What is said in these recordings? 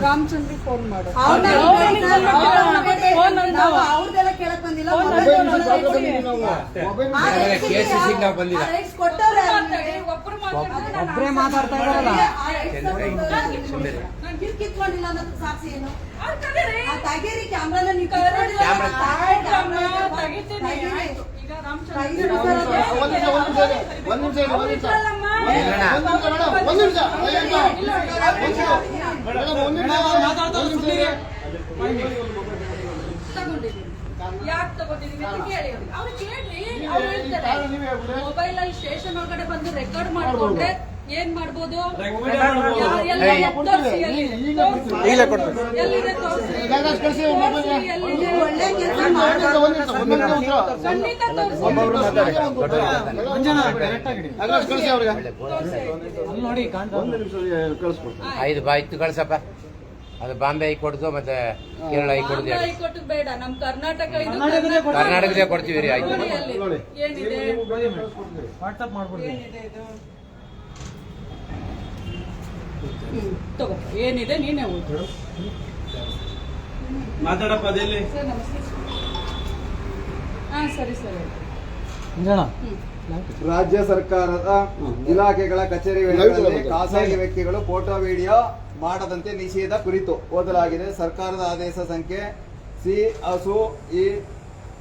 Ramachandra phone ಮಾಡು. ಅವ್ರದೆಲ್ಲ ಕೇಳಕ್ ಬಂದಿಲ್ಲ. ಒಬ್ಬರೇ ಮಾತಾಡ್ತಾ ಇದ್ದಾರಲ್ಲ. ಕಿತ್ಕೊಂಡಿಲ್ಲ ಅನ್ನೋದು ಸಾಕ್ಷಿ ಏನು? ತಗೀರಿ ಕ್ಯಾಮ್ರಾನ. ಯಾಕೆ ತಗೊಂಡಿದೀವಿ ಅಂತ ಕೇಳಿ ಅವ್ರು ಕೇಳ್ರಿ. ಅವ್ರು ಹೇಳ್ತಾರೆ ಮೊಬೈಲ್ ಅಲ್ಲಿ ಸ್ಟೇಷನ್ ಒಳಗಡೆ ಬಂದು ರೆಕಾರ್ಡ್ ಮಾಡ್ಕೊಂಡ್ರೆ ಏನ್ ಮಾಡ್ಬೋದು? ಐದು ಬಾಯ್ತು ಕಳ್ಸಪ್ಪ. ಅದು ಬಾಂಬೆ ಹೈಕೋರ್ಟ್ದು ಮತ್ತೆ ಕೇರಳ ಹೈಕೋರ್ಟ್. ಹೈಕೋರ್ಟ್ ಬೇಡ, ನಮ್ ಕರ್ನಾಟಕದೇ ಕೊಡ್ತೀವಿ ರೀ. ಆಯ್ತು ಏನಿದೆ ತಗೋ, ಏನಿದೆ ನೀನೇ ಓದು. ಮಾತಾಡಪ್ಪ ಅದೆಲ್ಲಿ. ಹಾ ಸರಿ ಸರಿ. ರಾಜ್ಯ ಸರ್ಕಾರದ ಇಲಾಖೆಗಳ ಕಚೇರಿ ವೇಳೆಗಳಲ್ಲಿ ಖಾಸಗಿ ವ್ಯಕ್ತಿಗಳು ಫೋಟೋ ವಿಡಿಯೋ ಮಾಡದಂತೆ ನಿಷೇಧ ಕುರಿತು ಓದಲಾಗಿದೆ. ಸರ್ಕಾರದ ಆದೇಶ ಸಂಖ್ಯೆ CASU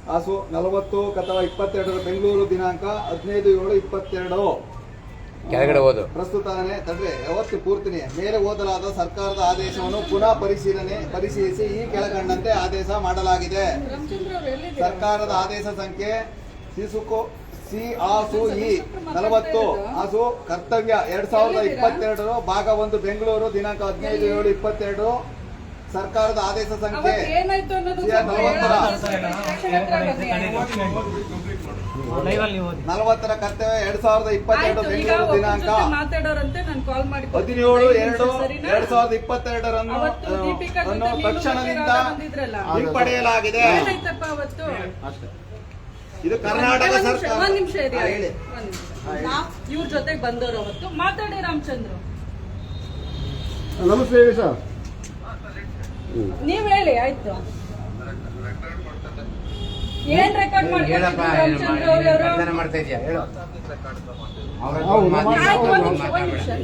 40/22 ಬೆಂಗಳೂರು ದಿನಾಂಕ 15/7/22 ಕೆಳಗಡೆ ಓದು. ಪ್ರಸ್ತುತನೇ ತಡ್ರೆ ಯಾವತ್ತು ಪೂರ್ತಿನಿ ಮೇಲೆ ಓದಲಾದ ಸರ್ಕಾರದ ಆದೇಶವನ್ನು ಪುನಃ ಪರಿಶೀಲಿಸಿ ಈ ಕೆಳಕಂಡಂತೆ ಆದೇಶ ಮಾಡಲಾಗಿದೆ. ಸರ್ಕಾರದ ಆದೇಶ ಸಂಖ್ಯೆ CASU 40 ಕರ್ತವ್ಯ 2022 ಭಾಗ 1 ಬೆಂಗಳೂರು ದಿನಾಂಕ 15/7/22. ಸರ್ಕಾರದ ಆದೇಶ ಸಂಖ್ಯೆ 40 ಕರ್ತವ್ಯ 2022 ಬೆಂಗಳೂರು ದಿನಾಂಕ 17/2/2022 ತಕ್ಷಣದಿಂದ ಹಿಂಪಡೆಯಲಾಗಿದೆ. ಇದು ಕರ್ನಾಟಕ ಸರ್ಕಾರ. ಒಂದ್ ನಿಮಿಷ ಇವ್ರ ಜೊತೆಗೆ ಬಂದವರು ಅವತ್ತು ಮಾತಾಡಿ. ರಾಮಚಂದ್ರ ನಮಸ್ತೆ ಸರ್. ನೀವ್ ಹೇಳಿ ಆಯ್ತು. ಏನ್ ರೆಕಾರ್ಡ್ ಮಾಡ್ತಾ ಇದೀಯಾ ಹೇಳು.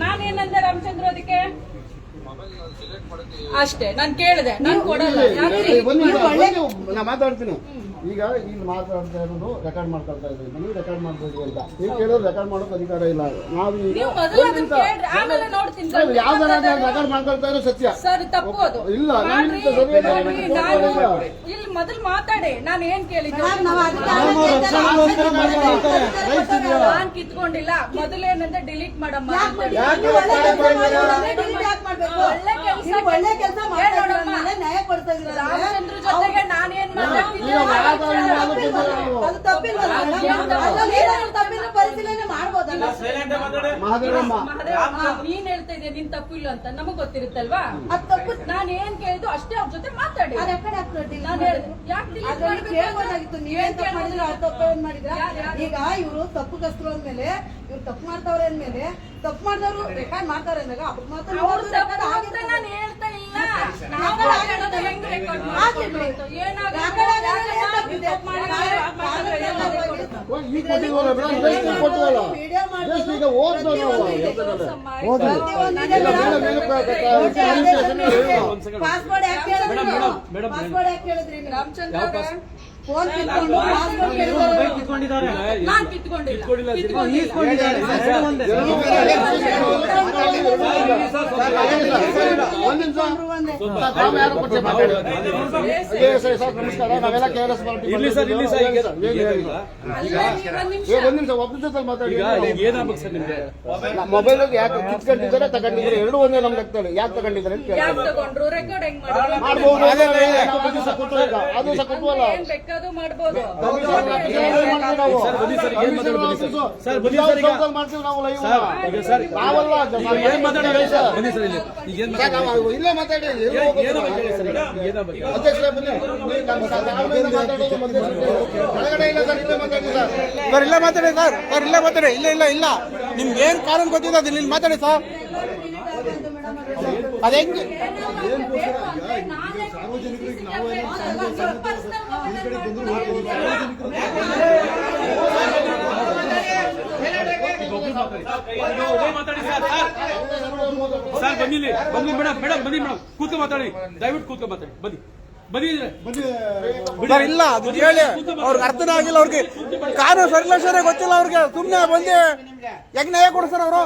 ನಾನೇನಂದೆ ರಾಮಚಂದ್ರ ಅದಕ್ಕೆ ಅಷ್ಟೇ. ನಾನ್ ಕೇಳಿದೆ, ನಾನ್ ಕೊಡಲ್ಲ. ನಾ ಮಾತಾಡ್ತೀನಿ. ಈಗ ಇಲ್ಲಿ ಮಾತಾಡ್ತಾ ಇರೋದು ರೆಕಾರ್ಡ್ ಮಾಡ್ಕೊಳ್ತಾ ಇದ್ದೀವಿ. ನೀವು ರೆಕಾರ್ಡ್ ಮಾಡ್ಬೋದು ಅಂತ ಈಗ ಕೇಳೋದು ರೆಕಾರ್ಡ್ ಮಾಡೋಕೆ ಅಧಿಕಾರ ಇಲ್ಲ. ನಾವು ಯಾವ್ದಾರ ರೆಕಾರ್ಡ್ ಮಾಡ್ಕೊಳ್ತಾ ಇರೋ ಸತ್ಯ ಇಲ್ಲ. ಇಲ್ಲಿ ಮೊದಲು ಮಾತಾಡಿ. ನಾನು ಏನ್ ಕೇಳಿದ್ದೆ ನಾನ್ ಕಿತ್ಕೊಂಡಿಲ್ಲ. ಮೊದಲೇನಂದ್ರೆ ಡಿಲೀಟ್ ಮಾಡಮ್ಮ. ಒಳ್ಳೆ ಕೆಲಸ ನ್ಯಾಯ ಕೊಡ್ತಾ ಇದ್ದೀರಾ. ರಾಮಚಂದ್ರ ಜೊತೆಗೆ ನಾನೇನ್ ಪರಿಶೀಲನೆ ಮಾಡ್ಬೋದಲ್ಲ. ನೀನ್ ಹೇಳ್ತಾ ಇದ್ದೆ ನಿನ್ ತಪ್ಪು ಇಲ್ಲ ಅಂತ ನಮಗ್ ಗೊತ್ತಿರುತ್ತಲ್ವಾ. ನಾನ್ ಏನ್ ಕೇಳಿದ್ದು ಅಷ್ಟೇ. ಅವ್ರ ಜೊತೆ ಮಾತಾಡಿ. ಕೇಳ್ಬೋದಾಗಿತ್ತು. ನೀವೇನ್ ತಪ್ಪು ಮಾಡಿದ್ರೆ ಅವ್ರ ತಪ್ಪು ಏನ್ ಮಾಡಿದ್ರ. ಈಗ ಇವ್ರು ತಪ್ಪುಗಸ್ತರು ಅಂದ್ಮೇಲೆ ಇವ್ರು ತಪ್ಪು ಮಾಡ್ತಾವ್ರೆ ಅಂದ್ಮೇಲೆ ತಪ್ಪು ಮಾಡಿದವ್ರು ರೆಕಾರ್ಡ್ ಮಾಡ್ತಾರೆ ಅಂದಾಗ ನಾನು ಹೇಳ್ತಾ ಇಲ್ಲ. ಪಾಸ್ಪೋರ್ಟ್ ಯಾಕೆ ಹೇಳಿದ್ರಿ ರಾಮಚಂದ್ರ? ಫೋನ್ ಕಿತ್ಕೊಂಡು ಕಿತ್ಕೊಂಡಿದ್ದಾರೆ. ನಾನ್ ಕಿತ್ಕೊಂಡಿಲ್ಲ. ನಮಸ್ಕಾರ. ನಾವೆಲ್ಲ KRS ಮೊಬೈಲ್ ಯಾಕೆ ಕಿತ್ಕೊಂಡಿದ್ದಾರೆ ತಗೊಂಡಿದ್ದಾರೆ ಎರಡು ಒಂದೇ ನಮ್ಗೆ ಆಗ್ತದೆ. ಯಾಕೆ ತಗೊಂಡಿದ್ದಾರೆ ಮಾಡ್ಬೋದು. ಅದು ಸಹ ಕೊಟ್ಟವಲ್ಲ. ಮಾಡ್ತೀವಿ ನಾವು ಲೈವ್. ನಾವಲ್ಲ ಇಲ್ಲೇ ಮಾತಾಡಿ. ಅಧ್ಯಕ್ಷರೇ ಬನ್ನಿ. ಒಳಗಡೆ ಇಲ್ಲ ಸರ್. ಇಲ್ಲೇ ಮಾತಾಡಿ ಸರ್. ಇಲ್ಲ ಮಾತಾಡಿ ಸರ್. ಇಲ್ಲ ಮಾತಾಡಿ. ಇಲ್ಲ ನಿಮ್ಗೆ ಏನ್ ಕಾನೂನು ಗೊತ್ತಿದೆ ಇಲ್ಲಿ ಮಾತಾಡಿ ಸರ್. ಅದ್ ಹೆಂಗೆ ಸಾರ್ವಜನಿಕರಿಗೆ ನಾವು ಮಾತಾಡಿ ಸರ್ ಬನ್ನಿಲಿ ಬನ್ನಿ ಮೇಡಮ್ ಬನ್ನಿ ಮೇಡಮ್ ಕೂತ್ಕೊ ಮಾತಾಡಿ ದಯವಿಟ್ಟು ಕೂತ್ಕೊ ಮಾತಾಡಿ ಬನ್ನಿ ಸರ್ ಇಲ್ಲ ಅದು ಹೇಳಿ ಅವ್ರಿಗೆ ಅರ್ಥನೇ ಆಗಿಲ್ಲ. ಅವ್ರಿಗೆ ಕಾನೂನು ಸರಿಲೇಷನ್ ಗೊತ್ತಿಲ್ಲ ಅವ್ರಿಗೆ. ಸುಮ್ಮನೆ ಬಂದು ಹೆಂಗ್ ನ್ಯಾಯ ಕೊಡ್ತಾರೆ ಅವರು.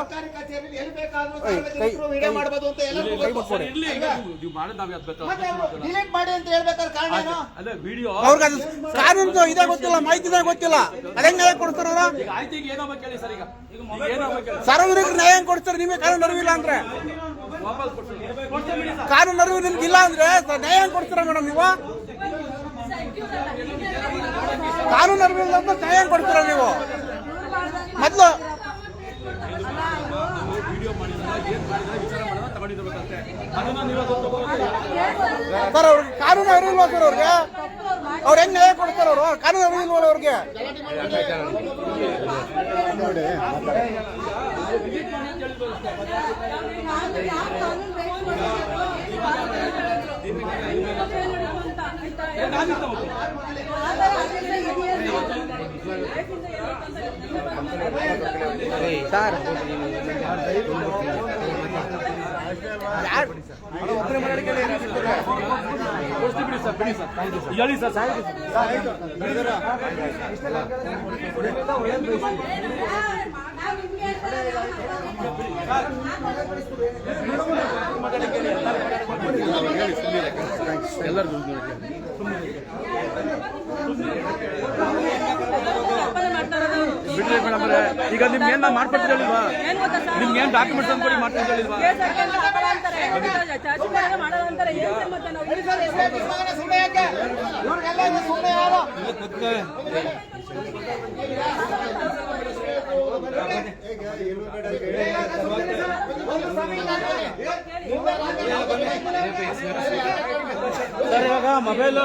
ಅವ್ರಿಗೆ ಅದು ಕಾನೂನು ಇದೇ ಗೊತ್ತಿಲ್ಲ, ಮಾಹಿತಿನೇ ಗೊತ್ತಿಲ್ಲ. ಅದೇ ನ್ಯಾಯ ಕೊಡ್ತಾರ ಅವರು. ಸಾರ್ವಜನಿಕರು ನ್ಯಾಯ ಹೆಂಗ್ ಕೊಡ್ತಾರೆ? ನಿಮಗೆ ಕಾನೂನು ಅರಿವಿಲ್ಲ ಅಂದ್ರೆ, ಕಾನೂನು ಅರಿವು ನಿಮ್ಗೆ ಇಲ್ಲ ಅಂದ್ರೆ ನ್ಯಾಯ ಹೆಂಗ್ ಕೊಡ್ತೀರಾ ಮೇಡಮ್ ನೀವು? ಕಾನೂನು ಅರಿವಿಲ್ಲ ಅಂತ ನ್ಯಾಯ ಹೆಂಗ್ ಕೊಡ್ತೀರಾ ನೀವು? ಮೊದ್ಲು ಸರ್ ಅವ್ರಿಗೆ ಕಾನೂನು ಅರಿವಿಲ್ವಾ ಸರ್ ಅವ್ರಿಗೆ? ಅವ್ರು ಹೆಂಗ್ ನ್ಯಾಯ ಕೊಡ್ತಾರ ಅವರು? ಕಾನೂನು ಅರಿವಿಲ್ವಲ್ಲ ಅವ್ರಿಗೆ? ಸರ್ ಹೇಳಿ ಸರ್ ಬಿಡ್ರಿ ಮೇಡಮ್ ಈಗ ನಿಮ್ಗೆ ಏನ್ ಮಾಡ್ಕೊಡ್ತಿರಲಿಲ್ವಾ? ನಿಮ್ಗೆ ಏನ್ ಡಾಕ್ಯುಮೆಂಟ್ಸ್ ಅನ್ಕೊಡಿ ಮಾಡ್ಕೊಡ್ತಿರಲಿಲ್ವಾ? ಸರ್ ಇವಾಗ ಮೊಬೈಲ್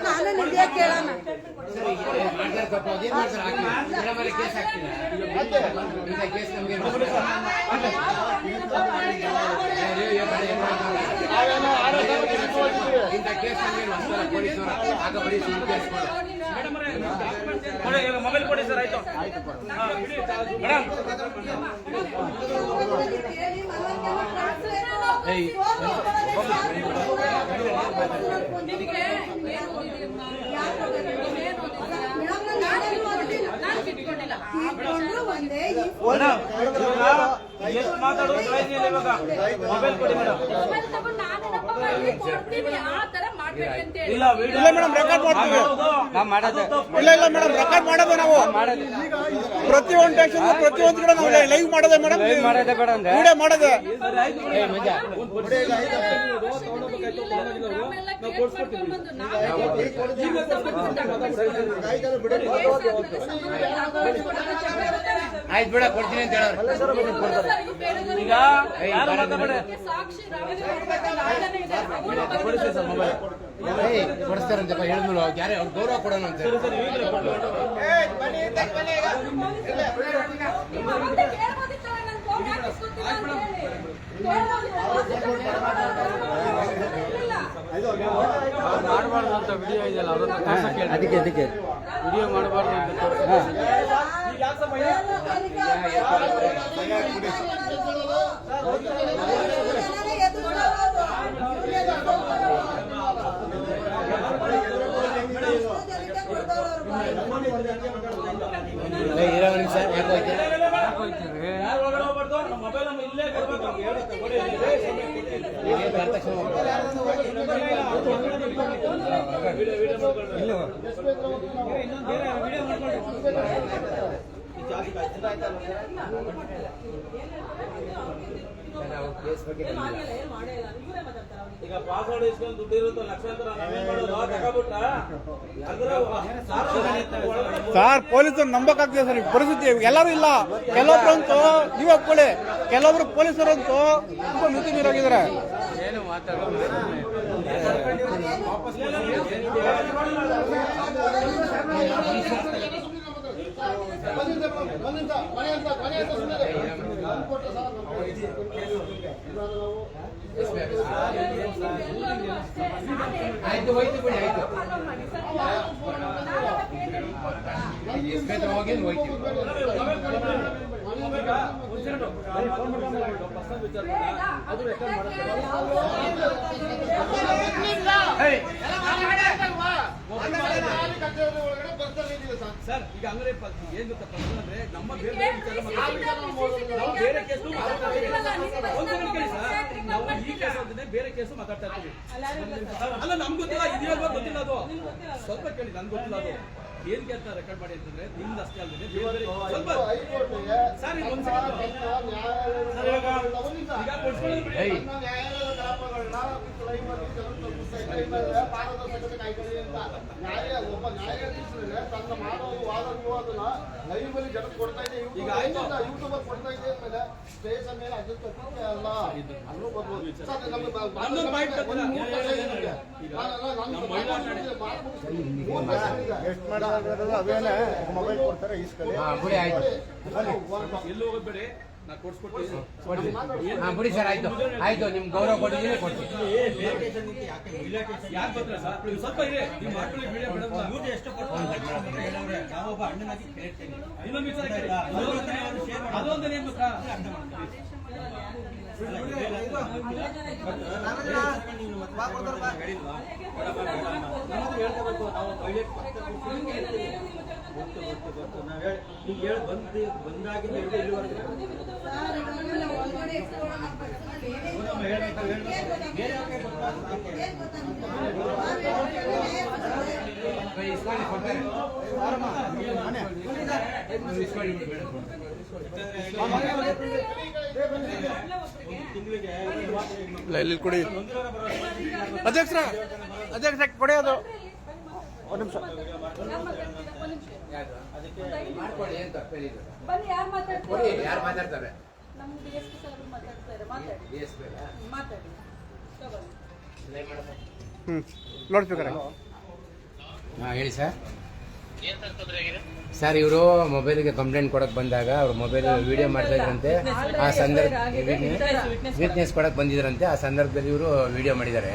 ನಾನು ನಿಮಗೆ ಕೇಳೋಣ. ಮೊಬೈಲ್ ಕೊಡಿ ಸರ್. ಆಯ್ತು ಮೇಡಮ್ ಎಷ್ಟು ಮಾತಾಡೋದು ಇವಾಗ ಮೊಬೈಲ್ ಕೊಡಿ ಮೇಡಮ್. ಇಲ್ಲ ಮೇಡಮ್ ರೆಕಾರ್ಡ್ ಮಾಡ್ತೀವಿ. ಇಲ್ಲ ಮೇಡಮ್ ರೆಕಾರ್ಡ್ ಮಾಡೋದು ನಾವು. ಪ್ರತಿಯೊಂದು ಟೆನ್ಷನ್ ಪ್ರತಿಯೊಂದು ಕಡೆ ನಾವು ಲೈವ್ ಮಾಡೋದೇ ಮೇಡಮ್. ವಿಡಿಯೋ ಮಾಡೋದೇ. ಆಯ್ತು ಬಿಡ ಕೊಡ್ತೀನಿ ಅಂತ ಹೇಳೋರು. ಈಗ ಕೊಡಿಸ್ತಾರಂತಪ್ಪ ಹೇಳಿದ್ಮೇಲೆ ಯಾರೇ ಅವ್ರು ಗೌರವ ಕೊಡೋಣ ಅಂತ. ಮಾಡಬಾರ್ದು ಅಂತ ವಿಡಿಯೋ ಇದೆಯಲ್ಲ ಅದಕ್ಕೆ ವಿಡಿಯೋ ಮಾಡಬಾರ್ದು ಅಂತ. ಮೊಬೈಲ್ ಇಲ್ಲೇ ಈಗ ಪಾಸ್ವರ್ಡ್ ಇಸ್ಕೊಂಡು ದುಡ್ಡು ಇರುತ್ತೋ ಲಕ್ಷಾಂತರ ಸರ್ ಪೊಲೀಸರು ನಂಬಕ್ಕಾಗ್ತದೆ ಸರ್ ಈ ಪರಿಸ್ಥಿತಿ. ಎಲ್ಲರೂ ಇಲ್ಲ, ಕೆಲವೊಬ್ರು ಅಂತೂ ನೀವು ಒಪ್ಕೊಳ್ಳಿ, ಕೆಲವೊಬ್ರು ಪೊಲೀಸರಂತೂ ತುಂಬಾ ಮಿತಿ ಮೀರೋಗಿದ್ದಾರೆ. ಏನು ಮಾತಾಡೋದು ಆಯ್ತು ಹೋಯ್ತು ಬಿಡಿ ಆಯ್ತು ಹೋಗಿ ಹೋಯ್ತೀವಿ ಅದು ರೆಕಾರ್ಡ್ ಸರ್ ಈಗ ಹಂಗಾರೆ ಏನ್ ಗೊತ್ತಾ ಅಂದ್ರೆ ನಮ್ಮ ಬೇರೆ ನಾವು ಬೇರೆ ಕೇಸು ಮಾತಾಡ್ತಾ ಇದ್ದೀವಿ. ಒಂದ್ ಸೆಕೆಂಡ್ ಕೇಳಿ ಸರ್, ನಾವು ಈ ಕೇಸ್ ಅಂತಾನೆ ಬೇರೆ ಕೇಸು ಮಾತಾಡ್ತಾ ಇರ್ತೀವಿ. ಅಲ್ಲ ನಮ್ಗೆ ಗೊತ್ತಿಲ್ಲ, ಇದೆಯಲ್ವಾ ಗೊತ್ತಿಲ್ಲ ಅದು. ಸ್ವಲ್ಪ ಕೇಳಿ, ನನ್ಗೆ ಗೊತ್ತಿಲ್ಲ ಅದು ಏನ್ಗೆ ಅಂತ ರೆಕಾರ್ಡ್ ಮಾಡಿ ಅಂತಂದ್ರೆ ನಿಮ್ದು ಅಷ್ಟೇ ಅಲ್ಲದೆ ಬೇರೆ ಬೇರೆ ಸ್ವಲ್ಪ ಸರ್ ಈಗ ಒಂದ್ ಸೆಕೆಂಡ್ ಈಗ ಕೊಡ್ಸ್ಕೊಳ್ಳೋದು ಬಿಡಿ. ಈಗ ಆಯ್ತು ನನ್ನೊಂದು ಪಾಯಿಂಟ್ ಬಿಡಿ ಆಯ್ತು ಎಲ್ಲೂ ಹೋಗ್ಬೇಡಿ, ನಾ ಕೊಡ್ಸ್ಕೊಡ್ತೀನಿ. ಬಿಡಿ ಸರ್ ಆಯ್ತು ಆಯ್ತು ನಿಮ್ಗೆ ಗೌರವ ಕೊಟ್ಟಿದ್ದೀನಿ ಕೊಡ್ತೀನಿ. ಯಾಕೆ ಬರ್ತಾರೆ ಸರ್, ನೀವು ಸ್ವಲ್ಪ ಇರಿ, ನೀವು ಮಾಡ್ಕೊಳ್ಳಿ ವಿಡಿಯೋ ಮೇಡಮ್. ಇನ್ನೊಂದು ವಿಚಾರ ಕೇಳಿ, ಅದೊಂದು ಏನ್ ಗೊತ್ತಾ, ಇಲ್ಲಿ ಕೊಡಿ ಅಧ್ಯಕ್ಷರ ಕೊಡಿ ಅದು ಒಂದು ನಿಮಿಷ. ಮಾಡ್ಕೊಳ್ಳಿ, ಏನ್ ತಪ್ಪೇನಿಲ್ಲ. ಬನ್ನಿ, ಯಾರು ಕೊಡಿ, ಮಾತಾಡ್ತಾರೆ? ಯಾರು ಮಾತಾಡ್ತಾರೆ? ನಮ್ಮ DSP ಸರ್ ಮಾತಾಡ್ತಾರೆ, ಮಾತಾಡಿ ಮಾತಾಡಿ ತಗೊಳ್ಳಿ. Loud speaker. ಹಾಂ ಹೇಳಿ ಸರ್. ಸರ್ ಇವರು ಮೊಬೈಲಿಗೆ ಕಂಪ್ಲೇಂಟ್ ಕೊಡಕ್ಕೆ ಬಂದಾಗ ಅವ್ರ ಮೊಬೈಲ್ ವಿಡಿಯೋ ಮಾಡ್ತಾ ಇದ್ರಂತೆ. ಆ ಸಂದರ್ಭ ವಿಟ್ನೆಸ್ ಕೊಡಕ್ಕೆ ಬಂದಿದ್ರಂತೆ. ಆ ಸಂದರ್ಭದಲ್ಲಿ ಇವರು ವಿಡಿಯೋ ಮಾಡಿದ್ದಾರೆ.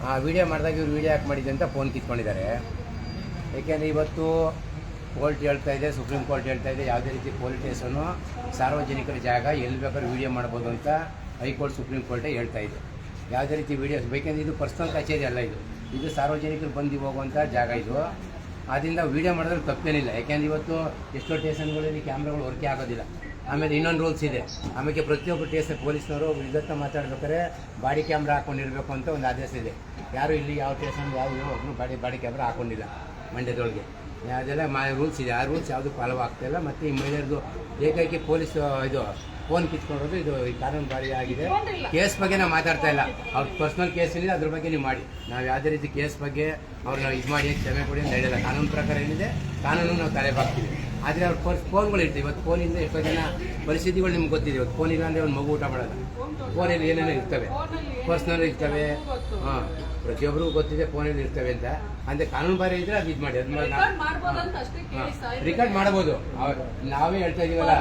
ಆ ವಿಡಿಯೋ ಮಾಡಿದಾಗ ಇವ್ರು ವಿಡಿಯೋ ಯಾಕೆ ಮಾಡಿದೆ ಅಂತ ಫೋನ್ ಕಿತ್ಕೊಂಡಿದ್ದಾರೆ. ಏಕೆಂದರೆ ಇವತ್ತು ಕೋರ್ಟ್ ಹೇಳ್ತಾ ಇದೆ, ಸುಪ್ರೀಂ ಕೋರ್ಟ್ ಹೇಳ್ತಾ ಇದೆ, ಯಾವುದೇ ರೀತಿ ಪೊಲೀಸ್ ಸ್ಟೇಷನು ಸಾರ್ವಜನಿಕರ ಜಾಗ, ಎಲ್ಲಿ ಬೇಕಾದ್ರೂ ವಿಡಿಯೋ ಮಾಡ್ಬೋದು ಅಂತ ಹೈಕೋರ್ಟ್ ಸುಪ್ರೀಂ ಕೋರ್ಟೇ ಹೇಳ್ತಾ ಇದೆ. ಯಾವುದೇ ರೀತಿ ವಿಡಿಯೋ ಬೇಕೆಂದರೆ ಇದು ಪರ್ಸನಲ್ ಕಚೇರಿ ಅಲ್ಲ, ಇದು ಸಾರ್ವಜನಿಕರು ಬಂದು ಹೋಗುವಂಥ ಜಾಗ ಇದು. ಆದ್ದರಿಂದ ವಿಡಿಯೋ ಮಾಡಿದ್ರೆ ತಪ್ಪೇನಿಲ್ಲ. ಯಾಕೆಂದರೆ ಇವತ್ತು ಎಷ್ಟೋ ಸ್ಟೇಷನ್ಗಳಲ್ಲಿ ಕ್ಯಾಮ್ರಾಗಳು ವರ್ಕೇ ಆಗೋದಿಲ್ಲ. ಆಮೇಲೆ ಇನ್ನೊಂದು ರೂಲ್ಸ್ ಇದೆ, ಆಮೇಲೆ ಪ್ರತಿಯೊಬ್ಬ ಸ್ಟೇಷನ್ ಪೊಲೀಸ್ನವರು ವಿಧತ್ತ ಮಾತಾಡ್ಬೇಕಾದ್ರೆ ಬಾಡಿ ಕ್ಯಾಮ್ರಾ ಹಾಕೊಂಡಿರಬೇಕು ಅಂತ ಒಂದು ಆದೇಶ ಇದೆ. ಯಾರು ಇಲ್ಲಿ ಯಾವ ಸ್ಟೇಷನ್ ಯಾವ ಒಬ್ಬರು ಬಾಡಿ ಕ್ಯಾಮ್ರಾ ಹಾಕೊಂಡಿಲ್ಲ ಮಂಡ್ಯದೊಳಗೆ. ಅದೆಲ್ಲ ರೂಲ್ಸ್ ಇದೆ. ಆ ರೂಲ್ಸ್ ಯಾವುದು ಫಾಲೋ ಆಗ್ತಾಯಿಲ್ಲ. ಮತ್ತು ಈ ಮಹಿಳೆಯರದು ಏಕೈಕಿ ಪೊಲೀಸ್ ಇದು ಫೋನ್ ಕಿತ್ಕೊಂಡ್ರು ಇದು ಕಾನೂನು ಬಾರಿ ಆಗಿದೆ. ಕೇಸ್ ಬಗ್ಗೆ ನಾವು ಮಾತಾಡ್ತಾ ಇಲ್ಲ. ಅವ್ರ ಪರ್ಸ್ನಲ್ ಕೇಸ್ ಏನಿದೆ ಅದ್ರ ಬಗ್ಗೆ ನೀವು ಮಾಡಿ. ನಾವು ಯಾವುದೇ ರೀತಿ ಕೇಸ್ ಬಗ್ಗೆ ಅವ್ರನ್ನ ಇದು ಮಾಡಿ ಕ್ಷಮೆ ಕೊಡಿ ಅಂತ ಹೇಳಿಲ್ಲ. ಕಾನೂನು ಪ್ರಕಾರ ಏನಿದೆ ಕಾನೂನು ನಾವು ತಲೆ ಬಾಕ್ತೀವಿ. ಆದರೆ ಅವ್ರ ಫೋನ್ಗಳು ಇರ್ತೀವಿ. ಇವತ್ತು ಫೋನಿಂದ ಎಷ್ಟೋ ಜನ ಪರಿಸ್ಥಿತಿಗಳು ನಿಮ್ಗೆ ಗೊತ್ತಿದೆ. ಇವತ್ತು ಫೋನ್ ಇಲ್ಲ ಅಂದರೆ ಒಂದು ಮಗು ಊಟ ಮಾಡೋಲ್ಲ. ಫೋನಲ್ಲಿ ಏನೇನೋ ಇರ್ತವೆ, ಪರ್ಸ್ನಲ್ ಇರ್ತವೆ. ಹಾಂ, ಪ್ರತಿಯೊಬ್ಬರಿಗೂ ಗೊತ್ತಿದೆ ಫೋನಲ್ಲಿ ಇರ್ತವೆ ಅಂತ. ಅಂದರೆ ಕಾನೂನು ಬಾರಿ ಇದ್ರೆ ಅದು ಇದು ಮಾಡಿ. ಅದು ರಿಕಾರ್ಡ್ ಮಾಡ್ಬೋದು. ನಾವೇ ಹೇಳ್ತಾ ಇದೀವಲ್ಲ,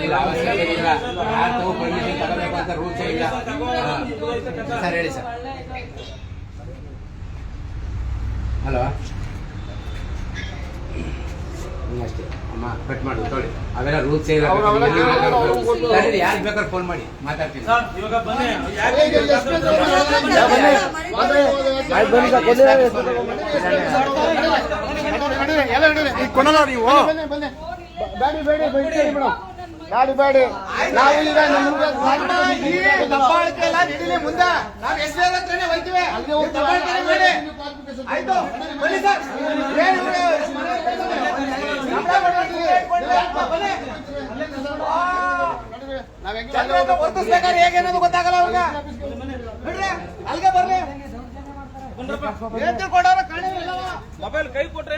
ಇಲ್ಲ ಅವಶ್ಯಕತೆ ಇಲ್ಲ, ಯಾರು ತಗೋ ಪರ್ಮಿಷನ್ ತಗೋಬೇಕು ಅಂತ ರೂಲ್ಸೇ ಇಲ್ಲ. ಸರ್ ಹೇಳಿ ಸರ್. ಹಲೋ, ಅಷ್ಟೇ ಅಮ್ಮ, ಕಟ್ ಮಾಡಿ ತೊಳಿ. ಅವೆಲ್ಲ ರೂಲ್ಸ್ ಇಲ್ಲ. ಯಾರು ಬೇಕಾದ್ರೆ ಫೋನ್ ಮಾಡಿ ಮಾತಾಡ್ತೀನಿ. ಕೊಡಲ್ಲ ನೀವು ಗಾಡಿ ಬೇಡಿ. ನಾವು ಈಗ ನಡೀಲಿ ಮುಂದೆ. ನಾವು ಎಷ್ಟು ಹೋಗ್ತೀವಿ ಆಯ್ತು. ಹೇಗೇನದು ಗೊತ್ತಾಗಲ್ಲ ಅವಾಗ. ಅಲ್ಲಿಗೆ ಬರ್ಲಿ ಮೊಬೈಲ್ ಕೈ ಕೊಟ್ರೆ